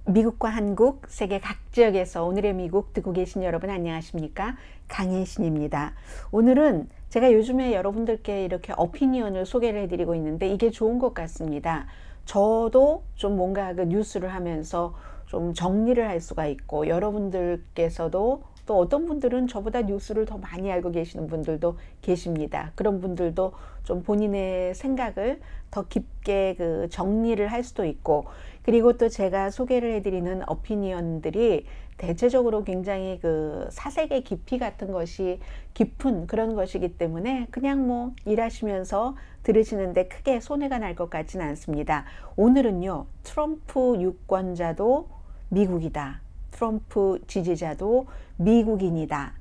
미국과 한국, 세계 각 지역에서 오늘의 미국 듣고 계신 여러분 안녕하십니까? 강혜신입니다. 오늘은 제가 요즘에 여러분들께 이렇게 오피니언을 소개를 해드리고 있는데 이게 좋은 것 같습니다. 저도 좀 뭔가 그 뉴스를 하면서 좀 정리를 할 수가 있고 여러분들께서도 또 어떤 분들은 저보다 뉴스를 더 많이 알고 계시는 분들도 계십니다. 그런 분들도 좀 본인의 생각을 더 깊게 그 정리를 할 수도 있고, 그리고 또 제가 소개를 해드리는 오피니언들이 대체적으로 굉장히 그 사색의 깊이 같은 것이 깊은 그런 것이기 때문에 그냥 뭐 일하시면서 들으시는데 크게 손해가 날 것 같지는 않습니다. 오늘은요, 트럼프 유권자도 미국이다, 트럼프 지지자도 미국인이다,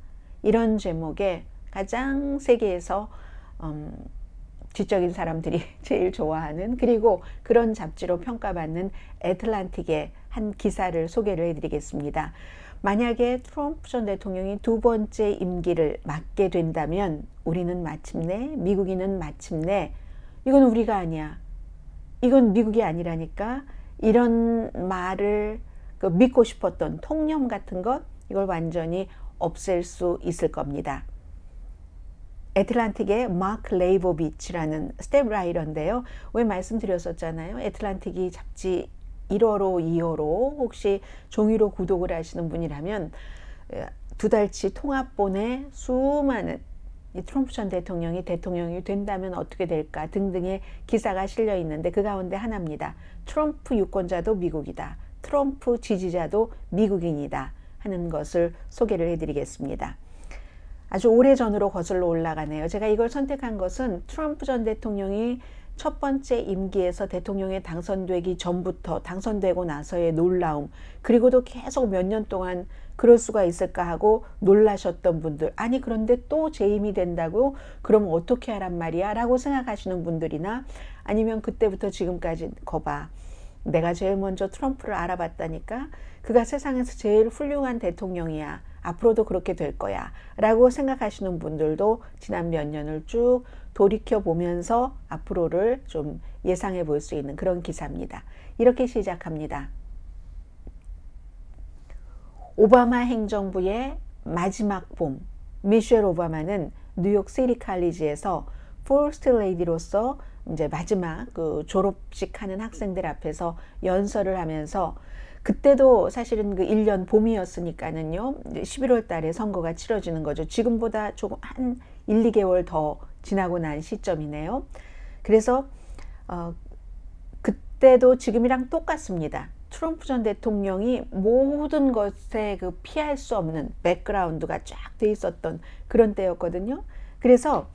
이런 제목의 가장 세계에서 지적인 사람들이 제일 좋아하는, 그리고 그런 잡지로 평가받는 애틀란틱의 한 기사를 소개를 해드리겠습니다. 만약에 트럼프 전 대통령이 두 번째 임기를 맡게 된다면 우리는 마침내, 미국인은 마침내, 이건 우리가 아니야, 이건 미국이 아니라니까, 이런 말을 믿고 싶었던 통념 같은 것, 이걸 완전히 없앨 수 있을 겁니다. 애틀란틱의 마크 레이보비치라는 스텝라이터인데요. 왜 말씀드렸었잖아요. 애틀란틱이 잡지 1호로 2호로 혹시 종이로 구독을 하시는 분이라면 두 달치 통합본에 수많은 이 트럼프 전 대통령이 된다면 어떻게 될까 등등의 기사가 실려 있는데 그 가운데 하나입니다. 트럼프 유권자도 미국이다, 트럼프 지지자도 미국인이다 하는 것을 소개를 해드리겠습니다. 아주 오래전으로 거슬러 올라가네요. 제가 이걸 선택한 것은 트럼프 전 대통령이 첫 번째 임기에서 대통령에 당선되기 전부터 당선되고 나서의 놀라움, 그리고도 계속 몇 년 동안 그럴 수가 있을까 하고 놀라셨던 분들, 아니 그런데 또 재임이 된다고? 그럼 어떻게 하란 말이야? 라고 생각하시는 분들이나, 아니면 그때부터 지금까지 거봐, 내가 제일 먼저 트럼프를 알아봤다니까, 그가 세상에서 제일 훌륭한 대통령이야, 앞으로도 그렇게 될 거야 라고 생각하시는 분들도 지난 몇 년을 쭉 돌이켜 보면서 앞으로를 좀 예상해 볼 수 있는 그런 기사입니다. 이렇게 시작합니다. 오바마 행정부의 마지막 봄, 미셸 오바마는 뉴욕 시티 칼리지에서 퍼스트 레이디로서 이제 마지막 그 졸업식 하는 학생들 앞에서 연설을 하면서, 그때도 사실은 그 1년 봄이었으니까는요, 11월 달에 선거가 치러지는 거죠. 지금보다 조금 한 1, 2개월 더 지나고 난 시점이네요. 그래서 그때도 지금이랑 똑같습니다. 트럼프 전 대통령이 모든 것에 그 피할 수 없는 백그라운드가 쫙 돼 있었던 그런 때였거든요. 그래서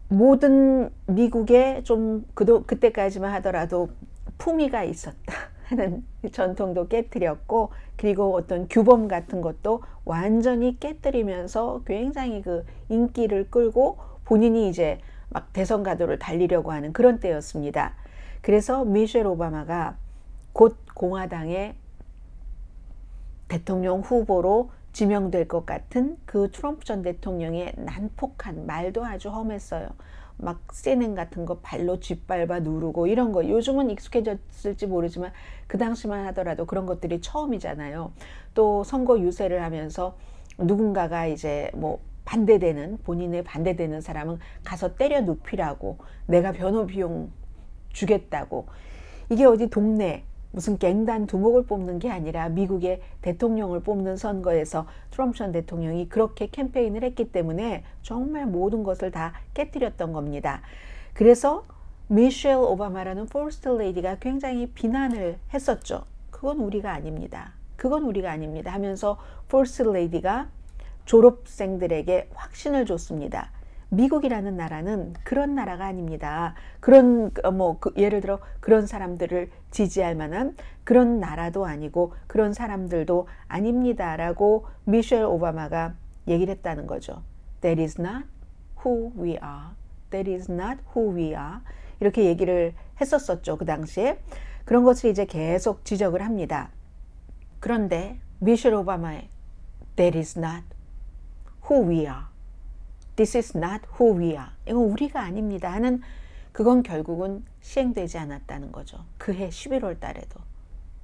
모든 미국에 좀 그때까지만 하더라도 품위가 있었다 하는 전통도 깨뜨렸고, 그리고 어떤 규범 같은 것도 완전히 깨뜨리면서 굉장히 그 인기를 끌고 본인이 이제 막 대선 가도를 달리려고 하는 그런 때였습니다. 그래서 미셸 오바마가 곧 공화당의 대통령 후보로 지명될 것 같은 그 트럼프 전 대통령의 난폭한 말도 아주 험했어요. 막 CNN 같은 거 발로 짓밟아 누르고 이런 거, 요즘은 익숙해졌을지 모르지만 그 당시만 하더라도 그런 것들이 처음이잖아요. 또 선거 유세를 하면서 누군가가 이제 뭐 본인의 반대되는 사람은 가서 때려 눕히라고, 내가 변호 비용 주겠다고. 이게 어디 동네 무슨 갱단 두목을 뽑는 게 아니라 미국의 대통령을 뽑는 선거에서 트럼프 전 대통령이 그렇게 캠페인을 했기 때문에 정말 모든 것을 다 깨뜨렸던 겁니다. 그래서 미셸 오바마라는 퍼스트 레이디가 굉장히 비난을 했었죠. 그건 우리가 아닙니다, 그건 우리가 아닙니다 하면서 퍼스트 레이디가 졸업생들에게 확신을 줬습니다. 미국이라는 나라는 그런 나라가 아닙니다. 그런 예를 들어 그런 사람들을 지지할 만한 그런 나라도 아니고 그런 사람들도 아닙니다라고 미셸 오바마가 얘기를 했다는 거죠. That is not who we are. That is not who we are. 이렇게 얘기를 했었었죠, 그 당시에. 그런 것을 이제 계속 지적을 합니다. 그런데 미셸 오바마의 That is not who we are. This is not who we are. 이건 우리가 아닙니다 하는, 그건 결국은 시행되지 않았다는 거죠. 그해 11월 달에도.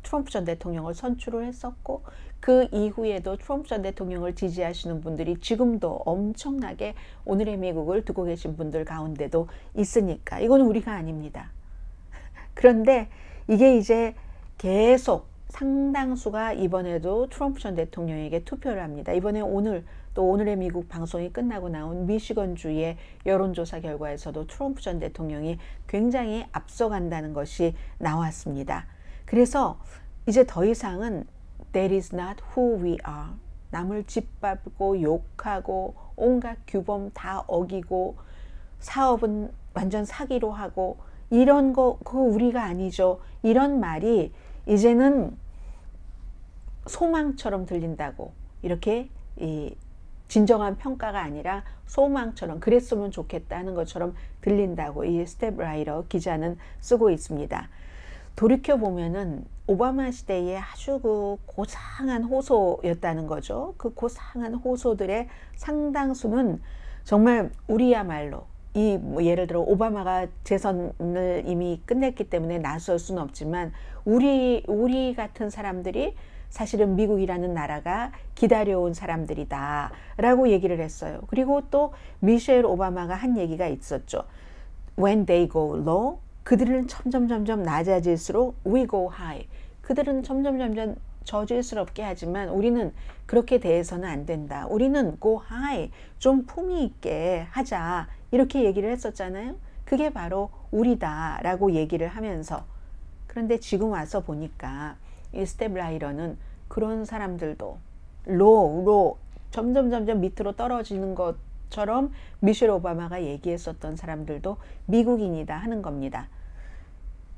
트럼프 전 대통령을 선출을 했었고 그 이후에도 트럼프 전 대통령을 지지하시는 분들이 지금도 엄청나게 오늘의 미국을 두고 계신 분들 가운데도 있으니까 이건 우리가 아닙니다. 그런데 이게 이제 계속 상당수가 이번에도 트럼프 전 대통령에게 투표를 합니다. 이번에 또 오늘의 미국 방송이 끝나고 나온 미시건주의 여론조사 결과에서도 트럼프 전 대통령이 굉장히 앞서간다는 것이 나왔습니다. 그래서 이제 더 이상은 That is not who we are. 남을 짓밟고 욕하고 온갖 규범 다 어기고 사업은 완전 사기로 하고 이런 거 그거 우리가 아니죠. 이런 말이 이제는 소망처럼 들린다고 이렇게 진정한 평가가 아니라 소망처럼 그랬으면 좋겠다 하는 것처럼 들린다고 이 스텝라이터 기자는 쓰고 있습니다. 돌이켜보면은 오바마 시대에 아주 그 고상한 호소였다는 거죠. 그 고상한 호소들의 상당수는 정말 우리야말로 뭐 예를 들어 오바마가 재선을 이미 끝냈기 때문에 나설 수는 없지만 우리 같은 사람들이 사실은 미국이라는 나라가 기다려온 사람들이다 라고 얘기를 했어요. 그리고 또 미셸 오바마가 한 얘기가 있었죠. When they go low, 그들은 점점 낮아질수록 we go high. 그들은 점점 저질스럽게 하지만 우리는 그렇게 대해서는 안 된다. 우리는 go high, 좀 품위 있게 하자. 이렇게 얘기를 했었잖아요. 그게 바로 우리다 라고 얘기를 하면서 그런데 지금 와서 보니까 이 스텝라이터는 그런 사람들도 점점 밑으로 떨어지는 것처럼 미셸 오바마가 얘기했었던 사람들도 미국인이다 하는 겁니다.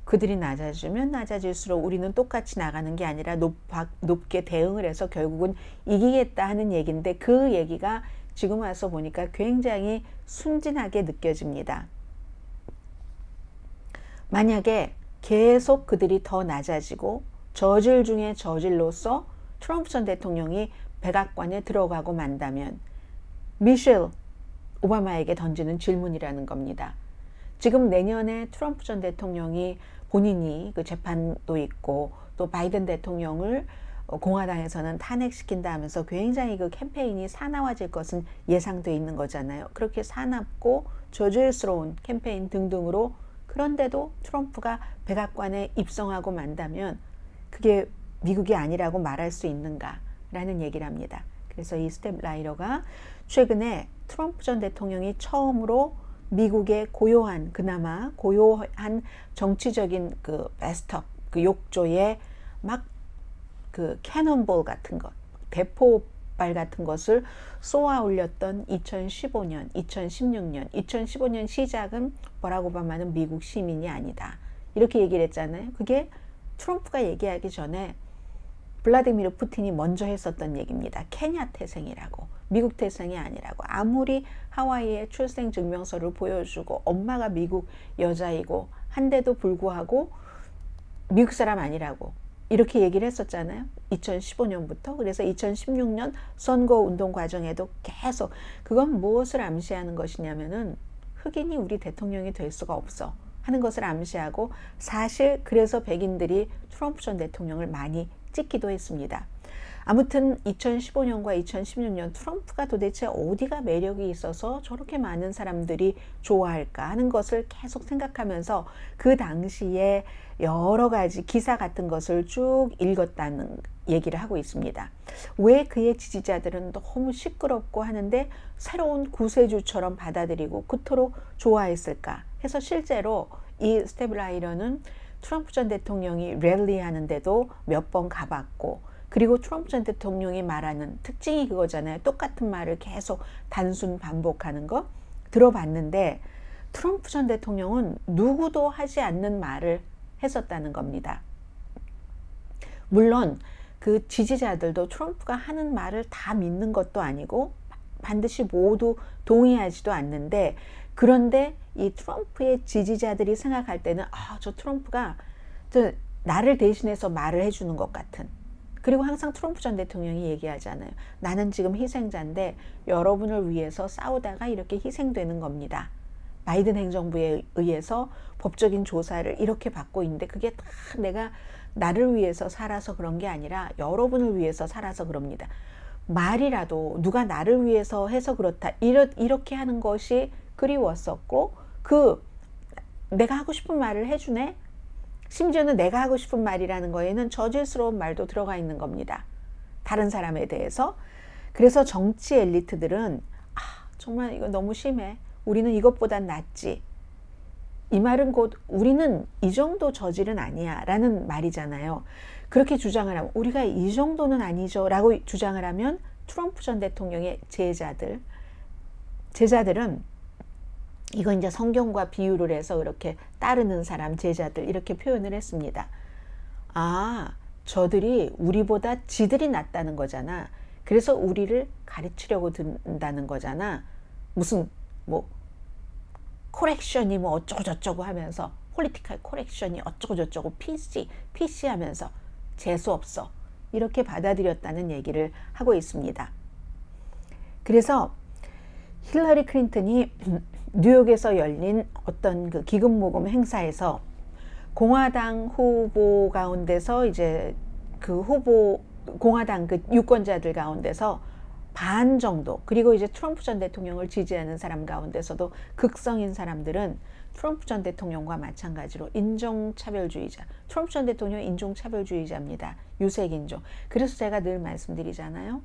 그들이 낮아지면 낮아질수록 우리는 똑같이 나가는 게 아니라 높게 대응을 해서 결국은 이기겠다 하는 얘기인데 그 얘기가 지금 와서 보니까 굉장히 순진하게 느껴집니다. 만약에 계속 그들이 더 낮아지고 저질 중에 저질로서 트럼프 전 대통령이 백악관에 들어가고 만다면 미셸 오바마에게 던지는 질문이라는 겁니다. 지금 내년에 트럼프 전 대통령이 본인이 그 재판도 있고 또 바이든 대통령을 공화당에서는 탄핵시킨다 하면서 굉장히 그 캠페인이 사나워질 것은 예상돼 있는 거잖아요. 그렇게 사납고 저질스러운 캠페인 등등으로 그런데도 트럼프가 백악관에 입성하고 만다면 그게 미국이 아니라고 말할 수 있는가라는 얘기를 합니다. 그래서 이 스텝라이터가 최근에 트럼프 전 대통령이 처음으로 미국의 그나마 고요한 정치적인 그 베스트업, 그 욕조에 막 그 캐논볼 같은 것, 대포발 같은 것을 쏘아 올렸던 2015년, 2016년, 2015년 시작은 버락 오바마는 미국 시민이 아니다. 이렇게 얘기를 했잖아요. 그게 트럼프가 얘기하기 전에 블라디미르 푸틴이 먼저 했었던 얘기입니다. 케냐 태생이라고, 미국 태생이 아니라고. 아무리 하와이의 출생 증명서를 보여주고 엄마가 미국 여자이고 한데도 불구하고 미국 사람 아니라고 이렇게 얘기를 했었잖아요. 2015년부터. 그래서 2016년 선거운동 과정에도 계속 그건 무엇을 암시하는 것이냐면은 흑인이 우리 대통령이 될 수가 없어 하는 것을 암시하고 사실 그래서 백인들이 트럼프 전 대통령을 많이 찍기도 했습니다. 아무튼 2015년과 2016년 트럼프가 도대체 어디가 매력이 있어서 저렇게 많은 사람들이 좋아할까 하는 것을 계속 생각하면서 그 당시에 여러 가지 기사 같은 것을 쭉 읽었다는 얘기를 하고 있습니다. 왜 그의 지지자들은 너무 시끄럽고 하는데 새로운 구세주처럼 받아들이고 그토록 좋아했을까 해서 실제로 이 스텝라이터는 트럼프 전 대통령이 랠리 하는데도 몇 번 가봤고 그리고 트럼프 전 대통령이 말하는 특징이 그거잖아요. 똑같은 말을 계속 단순 반복하는 거 들어봤는데 트럼프 전 대통령은 누구도 하지 않는 말을 했었다는 겁니다. 물론 그 지지자들도 트럼프가 하는 말을 다 믿는 것도 아니고 반드시 모두 동의하지도 않는데 그런데 이 트럼프의 지지자들이 생각할 때는 저 트럼프가 나를 대신해서 말을 해주는 것 같은 그리고 항상 트럼프 전 대통령이 얘기하잖아요. 나는 지금 희생자인데 여러분을 위해서 싸우다가 이렇게 희생되는 겁니다. 바이든 행정부에 의해서 법적인 조사를 이렇게 받고 있는데 그게 다 내가 나를 위해서 살아서 그런 게 아니라 여러분을 위해서 살아서 그럽니다. 말이라도 누가 나를 위해서 해서 그렇다 이렇게 하는 것이 그리웠었고 내가 하고 싶은 말을 해주네. 심지어는 내가 하고 싶은 말이라는 거에는 저질스러운 말도 들어가 있는 겁니다. 다른 사람에 대해서. 그래서 정치 엘리트들은 정말 이거 너무 심해. 우리는 이것보단 낫지. 이 말은 곧 우리는 이 정도 저질은 아니야 라는 말이잖아요. 그렇게 주장을 하면 우리가 이 정도는 아니죠 라고 주장을 하면 트럼프 전 대통령의 제자들은 이거 이제 성경과 비유를 해서 이렇게 따르는 사람, 제자들 이렇게 표현을 했습니다. 저들이 우리보다 지들이 낫다는 거잖아. 그래서 우리를 가르치려고 든다는 거잖아. 무슨 코렉션이 어쩌고 저쩌고 하면서 폴리티컬 코렉션이 어쩌고 저쩌고 PC 하면서 재수없어. 이렇게 받아들였다는 얘기를 하고 있습니다. 그래서 힐러리 클린턴이 뉴욕에서 열린 어떤 그 기금 모금 행사에서 공화당 후보 가운데서 이제 공화당 유권자들 가운데서 반 정도, 그리고 이제 트럼프 전 대통령을 지지하는 사람 가운데서도 극성인 사람들은 트럼프 전 대통령과 마찬가지로 인종차별주의자, 트럼프 전 대통령은 인종차별주의자입니다. 유색인종. 그래서 제가 늘 말씀드리잖아요.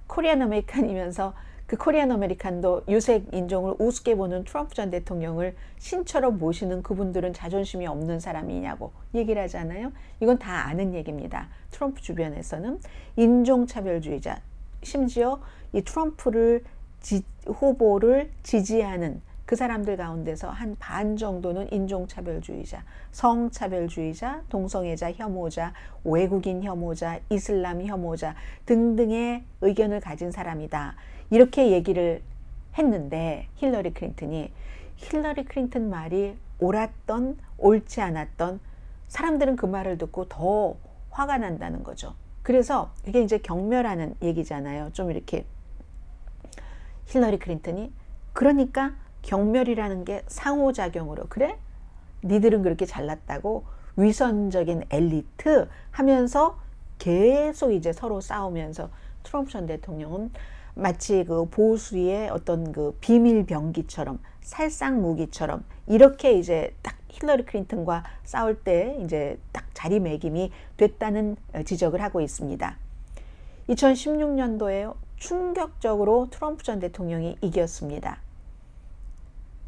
코리안 아메리칸이면서 그 코리안 아메리칸도 유색인종을 우습게 보는 트럼프 전 대통령을 신처럼 모시는 그분들은 자존심이 없는 사람이냐고 얘기를 하잖아요. 이건 다 아는 얘기입니다. 트럼프 주변에서는 인종차별주의자, 심지어 이 트럼프를 후보를 지지하는 그 사람들 가운데서 한 반 정도는 인종차별주의자, 성차별주의자, 동성애자 혐오자, 외국인 혐오자, 이슬람 혐오자 등등의 의견을 가진 사람이다. 이렇게 얘기를 했는데 힐러리 클린턴 말이 옳았던 옳지 않았던 사람들은 그 말을 듣고 더 화가 난다는 거죠. 그래서 이게 이제 경멸하는 얘기잖아요. 좀 이렇게 힐러리 클린턴이 그러니까 경멸이라는 게 상호작용으로 그래? 니들은 그렇게 잘났다고 위선적인 엘리트 하면서 계속 이제 서로 싸우면서 트럼프 전 대통령은 마치 그 보수의 어떤 그 비밀 병기처럼 살상 무기처럼 이렇게 이제 딱 힐러리 클린턴과 싸울 때 이제 딱 자리매김이 됐다는 지적을 하고 있습니다. 2016년도에 충격적으로 트럼프 전 대통령이 이겼습니다.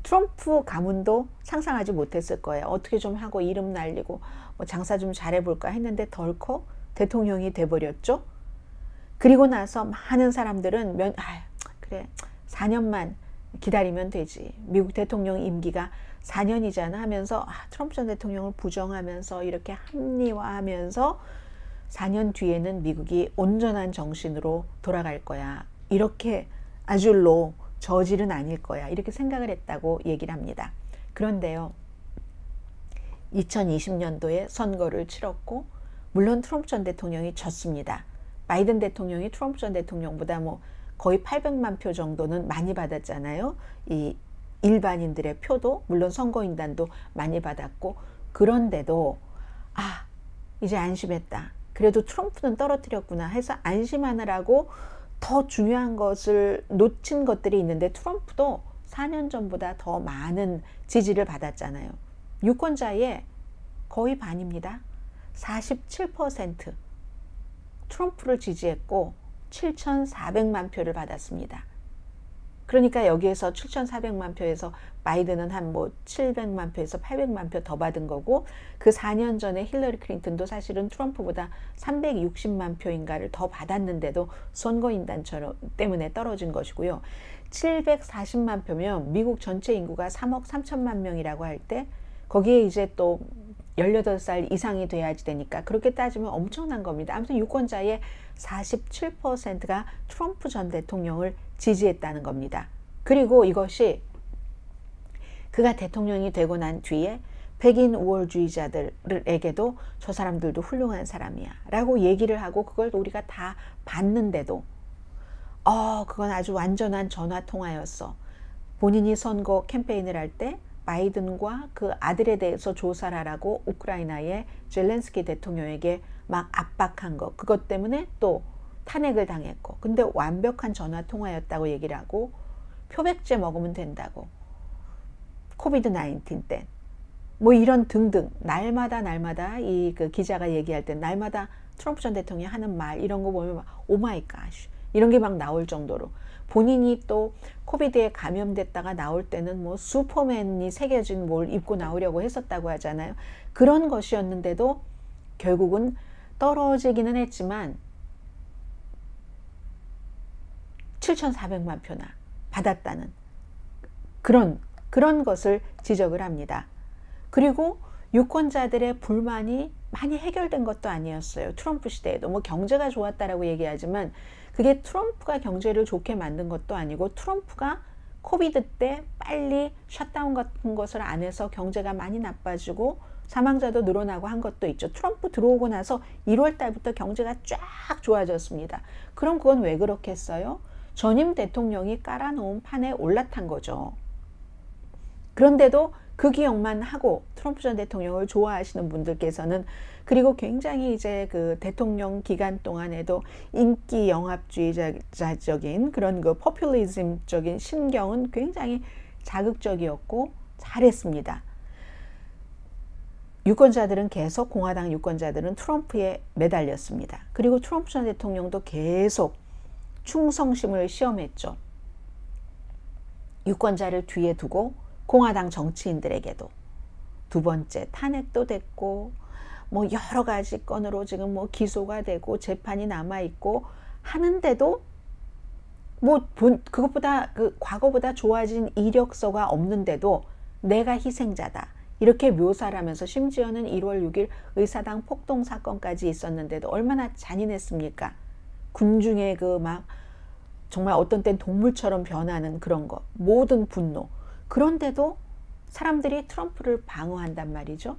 트럼프 가문도 상상하지 못했을 거예요. 어떻게 좀 하고 이름 날리고 장사 좀 잘해볼까 했는데 덜컥 대통령이 돼버렸죠. 그리고 나서 많은 사람들은 그래 4년만 기다리면 되지. 미국 대통령 임기가 4년이잖아 하면서 트럼프 전 대통령을 부정하면서 이렇게 합리화하면서 4년 뒤에는 미국이 온전한 정신으로 돌아갈 거야. 이렇게 아줄로 저질은 아닐 거야. 이렇게 생각을 했다고 얘기를 합니다. 그런데요. 2020년도에 선거를 치렀고 물론 트럼프 전 대통령이 졌습니다. 바이든 대통령이 트럼프 전 대통령보다 거의 800만 표 정도는 많이 받았잖아요. 이 일반인들의 표도 물론 선거인단도 많이 받았고 그런데도 이제 안심했다. 그래도 트럼프는 떨어뜨렸구나 해서 안심하느라고 더 중요한 것을 놓친 것들이 있는데 트럼프도 4년 전보다 더 많은 지지를 받았잖아요. 유권자의 거의 반입니다. 47% 트럼프를 지지했고 7,400만 표를 받았습니다. 그러니까 여기에서 7,400만 표에서 바이든은 한 700만 표에서 800만 표 더 받은 거고 그 4년 전에 힐러리 클린턴도 사실은 트럼프보다 360만 표인가를 더 받았는데도 선거인단 때문에 떨어진 것이고요. 740만 표면 미국 전체 인구가 3억 3천만 명이라고 할 때 거기에 이제 또 18살 이상이 돼야지 되니까 그렇게 따지면 엄청난 겁니다. 아무튼 유권자의 47%가 트럼프 전 대통령을 지지했다는 겁니다. 그리고 이것이 그가 대통령이 되고 난 뒤에 백인 우월주의자들에게도 저 사람들도 훌륭한 사람이야 라고 얘기를 하고 그걸 우리가 다 봤는데도 그건 아주 완전한 전화통화였어. 본인이 선거 캠페인을 할 때 바이든과 그 아들에 대해서 조사를 하라고 우크라이나의 젤렌스키 대통령에게 막 압박한 거, 그것 때문에 또 탄핵을 당했고, 근데 완벽한 전화 통화였다고 얘기를 하고, 표백제 먹으면 된다고, 코비드 19 때 뭐 이런 등등, 날마다 이 그 기자가 얘기할 때 날마다 트럼프 전 대통령이 하는 말 이런 거 보면 오 마이 갓 이런 게 막 나올 정도로, 본인이 또 코비드에 감염됐다가 나올 때는 뭐 슈퍼맨이 새겨진 뭘 입고 나오려고 했었다고 하잖아요. 그런 것이었는데도 결국은 떨어지기는 했지만 7,400만 표나 받았다는 그런 것을 지적을 합니다. 그리고 유권자들의 불만이 많이 해결된 것도 아니었어요. 트럼프 시대에도 뭐 경제가 좋았다라고 얘기하지만 그게 트럼프가 경제를 좋게 만든 것도 아니고, 트럼프가 코비드 때 빨리 셧다운 같은 것을 안 해서 경제가 많이 나빠지고 사망자도 늘어나고 한 것도 있죠. 트럼프 들어오고 나서 1월 달부터 경제가 쫙 좋아졌습니다. 그럼 그건 왜 그렇게 했어요? 전임 대통령이 깔아놓은 판에 올라탄 거죠. 그런데도 그 기억만 하고 트럼프 전 대통령을 좋아하시는 분들께서는, 그리고 굉장히 이제 그 대통령 기간 동안에도 인기 영합주의자적인 그런 그 포퓰리즘적인 신경은 굉장히 자극적이었고 잘했습니다. 유권자들은 계속, 공화당 유권자들은 트럼프에 매달렸습니다. 그리고 트럼프 전 대통령도 계속 충성심을 시험했죠. 유권자를 뒤에 두고 공화당 정치인들에게도 두 번째 탄핵도 됐고, 뭐 여러 가지 건으로 지금 뭐 기소가 되고 재판이 남아 있고 하는데도 뭐 그것보다 그 과거보다 좋아진 이력서가 없는데도 내가 희생자다 이렇게 묘사를 하면서, 심지어는 1월 6일 의사당 폭동 사건까지 있었는데도 얼마나 잔인했습니까? 군중의 그 막 정말 어떤 땐 동물처럼 변하는 그런 거, 모든 분노. 그런데도 사람들이 트럼프를 방어한단 말이죠.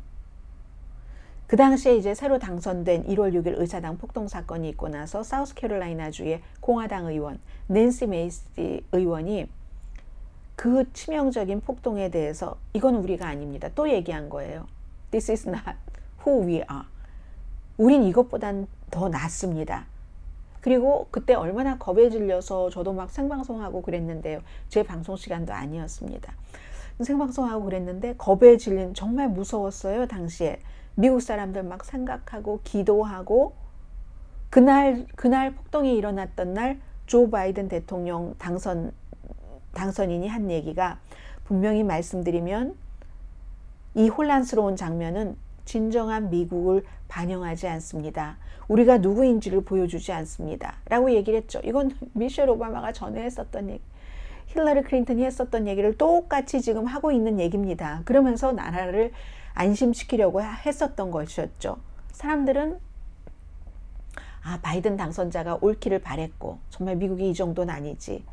그 당시에 이제 새로 당선된 1월 6일 의사당 폭동 사건이 있고 나서 사우스캐롤라이나주의 공화당 의원 낸시 메이시 의원이 그 치명적인 폭동에 대해서 이건 우리가 아닙니다 또 얘기한 거예요. This is not who we are. 우린 이것보단 더 낫습니다. 그리고 그때 얼마나 겁에 질려서 저도 막 생방송하고 그랬는데요. 제 방송 시간도 아니었습니다. 생방송하고 그랬는데 겁에 질린, 정말 무서웠어요. 당시에 미국 사람들 막 생각하고 기도하고, 그날 폭동이 일어났던 날 조 바이든 대통령 당선인이 한 얘기가, 분명히 말씀드리면 이 혼란스러운 장면은 진정한 미국을 반영하지 않습니다. 우리가 누구인지를 보여주지 않습니다 라고 얘기를 했죠. 이건 미셸 오바마가 전에 했었던 얘기, 힐러리 클린턴이 했었던 얘기를 똑같이 지금 하고 있는 얘기입니다. 그러면서 나라를 안심시키려고 했었던 것이었죠. 사람들은 바이든 당선자가 옳기를 바랬고, 정말 미국이 이 정도는 아니지.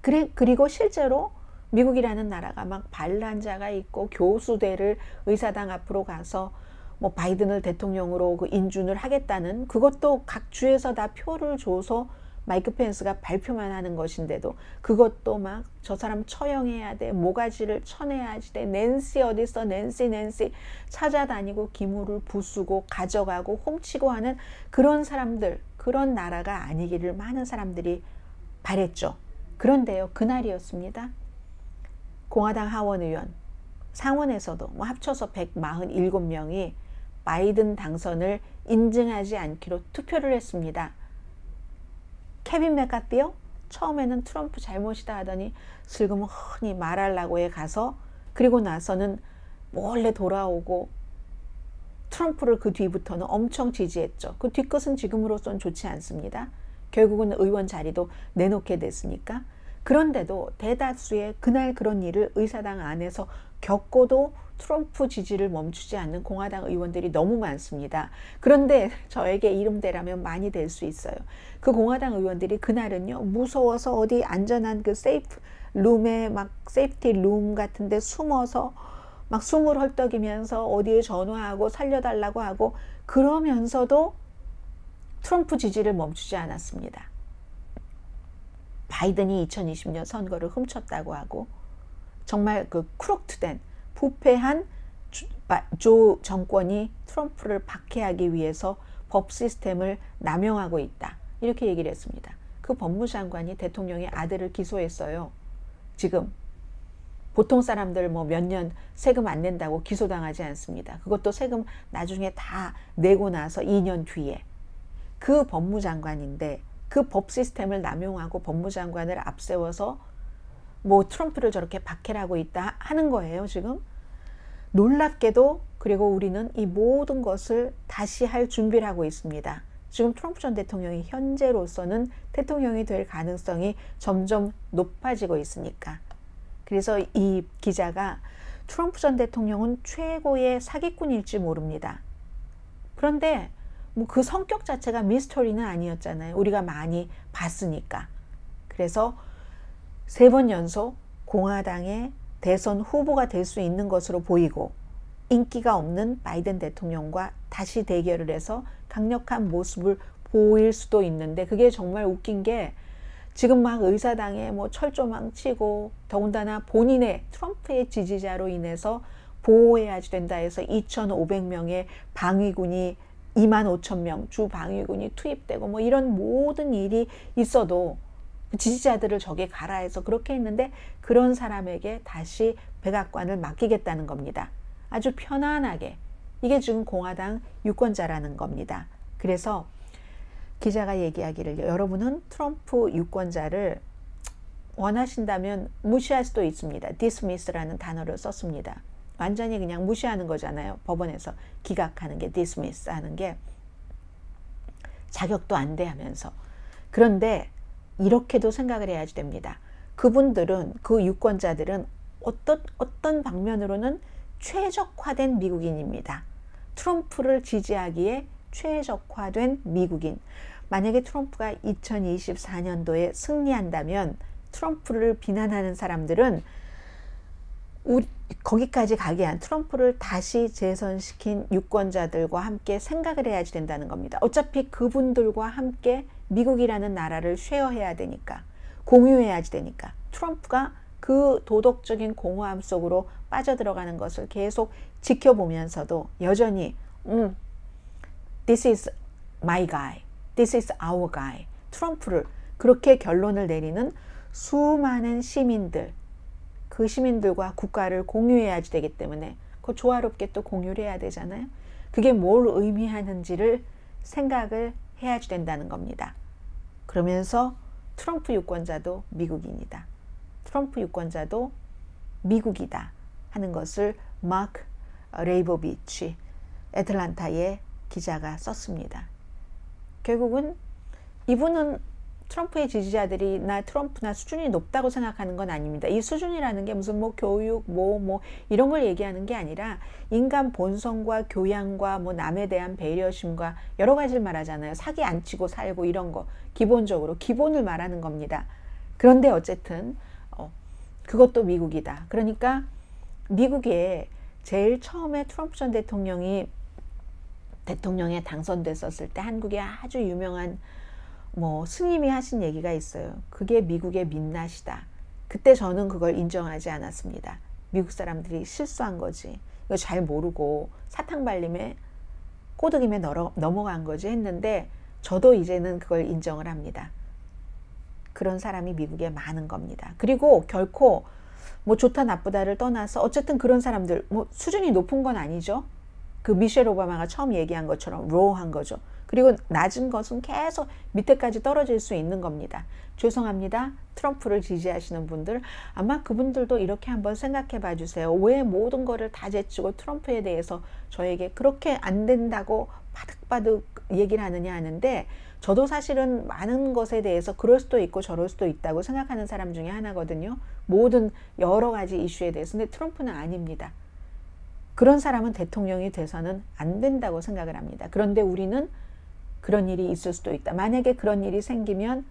그리고 실제로 미국이라는 나라가 막 반란자가 있고 교수대를 의사당 앞으로 가서 뭐 바이든을 대통령으로 그 인준을 하겠다는, 그것도 각 주에서 다 표를 줘서 마이크 펜스가 발표만 하는 것인데도 그것도 막 저 사람 처형해야 돼, 모가지를 쳐내야지 돼, 낸시 어딨어, 낸시 찾아다니고 기물을 부수고 가져가고 훔치고 하는 그런 사람들, 그런 나라가 아니기를 많은 사람들이 바랬죠. 그런데요, 그날이었습니다. 공화당 하원 의원, 상원에서도 뭐 합쳐서 147명이 바이든 당선을 인증하지 않기로 투표를 했습니다. 케빈 맥카티요? 처음에는 트럼프 잘못이다 하더니 슬그머니 말하려고 해 가서, 그리고 나서는 몰래 돌아오고 트럼프를 그 뒤부터는 엄청 지지했죠. 그 뒤끝은 지금으로선 좋지 않습니다. 결국은 의원 자리도 내놓게 됐으니까. 그런데도 대다수의 그날 그런 일을 의사당 안에서 겪고도 트럼프 지지를 멈추지 않는 공화당 의원들이 너무 많습니다. 그런데 저에게 이름대라면 많이 될 수 있어요. 그 공화당 의원들이 그날은요, 무서워서 어디 안전한 그 세이프 룸에 막 세이프티 룸 같은데 숨어서 막 숨을 헐떡이면서 어디에 전화하고 살려달라고 하고, 그러면서도 트럼프 지지를 멈추지 않았습니다. 바이든이 2020년 선거를 훔쳤다고 하고, 정말 그 크록트된 부패한 조 정권이 트럼프를 박해하기 위해서 법 시스템을 남용하고 있다. 이렇게 얘기를 했습니다. 그 법무장관이 대통령의 아들을 기소했어요. 지금 보통 사람들 뭐 몇 년 세금 안 낸다고 기소당하지 않습니다. 그것도 세금 나중에 다 내고 나서 2년 뒤에. 그 법무장관인데 그 법 시스템을 남용하고 법무장관을 앞세워서 뭐 트럼프를 저렇게 박해를 하고 있다 하는 거예요, 지금. 놀랍게도 그리고 우리는 이 모든 것을 다시 할 준비를 하고 있습니다. 지금 트럼프 전 대통령이 현재로서는 대통령이 될 가능성이 점점 높아지고 있으니까. 그래서 이 기자가 트럼프 전 대통령은 최고의 사기꾼일지 모릅니다. 그런데 뭐 그 성격 자체가 미스터리는 아니었잖아요. 우리가 많이 봤으니까. 그래서 3번 연속 공화당의 대선 후보가 될 수 있는 것으로 보이고 인기가 없는 바이든 대통령과 다시 대결을 해서 강력한 모습을 보일 수도 있는데 그게 정말 웃긴 게 지금 막 의사당에 뭐 철조망 치고 더군다나 본인의 트럼프의 지지자로 인해서 보호해야지 된다 해서 2,500명의 방위군이 25,000명 주 방위군이 투입되고 뭐 이런 모든 일이 있어도 지지자들을 저게 가라 해서 그렇게 했는데 그런 사람에게 다시 백악관을 맡기겠다는 겁니다. 아주 편안하게. 이게 지금 공화당 유권자라는 겁니다. 그래서 기자가 얘기하기를 여러분은 트럼프 유권자를 원하신다면 무시할 수도 있습니다. dismiss라는 단어를 썼습니다. 완전히 그냥 무시하는 거잖아요. 법원에서 기각하는 게 dismiss 하는 게 자격도 안 돼 하면서. 그런데 이렇게도 생각을 해야지 됩니다. 그분들은 그 유권자들은 어떤 방면으로는 최적화된 미국인입니다. 트럼프를 지지하기에 최적화된 미국인. 만약에 트럼프가 2024년도에 승리한다면 트럼프를 비난하는 사람들은 거기까지 가게 한 트럼프를 다시 재선시킨 유권자들과 함께 생각을 해야지 된다는 겁니다. 어차피 그분들과 함께 미국이라는 나라를 쉐어해야 되니까, 공유해야지 되니까 트럼프가 그 도덕적인 공허함 속으로 빠져들어가는 것을 계속 지켜보면서도 여전히 This is my guy, this is our guy, 트럼프를 그렇게 결론을 내리는 수많은 시민들, 그 시민들과 국가를 공유해야지 되기 때문에 그 조화롭게 또 공유를 해야 되잖아요. 그게 뭘 의미하는지를 생각을 해야지 된다는 겁니다. 그러면서 트럼프 유권자도 미국인이다. 트럼프 유권자도 미국이다 하는 것을 마크 레이보비치 애틀란타의 기자가 썼습니다. 결국은 이분은 트럼프의 지지자들이 나 트럼프나 수준이 높다고 생각하는 건 아닙니다. 이 수준이라는 게 무슨 뭐 교육 뭐 이런 걸 얘기하는 게 아니라 인간 본성과 교양과 뭐 남에 대한 배려심과 여러 가지를 말하잖아요. 사기 안 치고 살고 이런 거 기본적으로 기본을 말하는 겁니다. 그런데 어쨌든 그것도 미국이다. 그러니까 미국에 제일 처음에 트럼프 전 대통령에 당선됐었을 때 한국에 아주 유명한 스님이 하신 얘기가 있어요. 그게 미국의 민낯이다. 그때 저는 그걸 인정하지 않았습니다. 미국 사람들이 실수한 거지. 이거 잘 모르고 사탕 발림에 꼬드김에 넘어간 거지 했는데 저도 이제는 그걸 인정을 합니다. 그런 사람이 미국에 많은 겁니다. 그리고 결코 좋다 나쁘다를 떠나서 어쨌든 그런 사람들 수준이 높은 건 아니죠. 그 미셸 오바마가 처음 얘기한 것처럼 로우한 거죠. 그리고 낮은 것은 계속 밑에까지 떨어질 수 있는 겁니다. 죄송합니다. 트럼프를 지지하시는 분들 아마 그분들도 이렇게 한번 생각해 봐 주세요. 왜 모든 거를 다 제치고 트럼프에 대해서 저에게 그렇게 안 된다고 바득바득 얘기를 하느냐 하는데 저도 사실은 많은 것에 대해서 그럴 수도 있고 저럴 수도 있다고 생각하는 사람 중에 하나거든요. 모든 여러 가지 이슈에 대해서. 근데 트럼프는 아닙니다. 그런 사람은 대통령이 돼서는 안 된다고 생각을 합니다. 그런데 우리는 그런 일이 있을 수도 있다. 만약에 그런 일이 생기면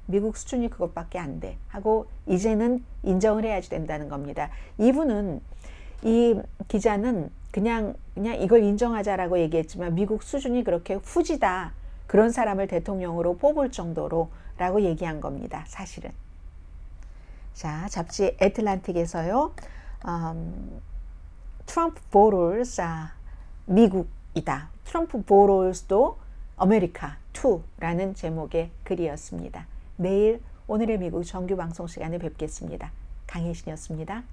미국 수준이 그것밖에 안 돼 하고 이제는 인정을 해야지 된다는 겁니다. 이 기자는 그냥 이걸 인정하자라고 얘기했지만 미국 수준이 그렇게 후지다. 그런 사람을 대통령으로 뽑을 정도로 라고 얘기한 겁니다. 사실은. 자, 잡지 애틀란틱에서요. 트럼프 voters 미국이다. 트럼프 voters도 아메리카 too라는 제목의 글이었습니다. 내일 오늘의 미국 정규 방송 시간에 뵙겠습니다. 강혜신이었습니다.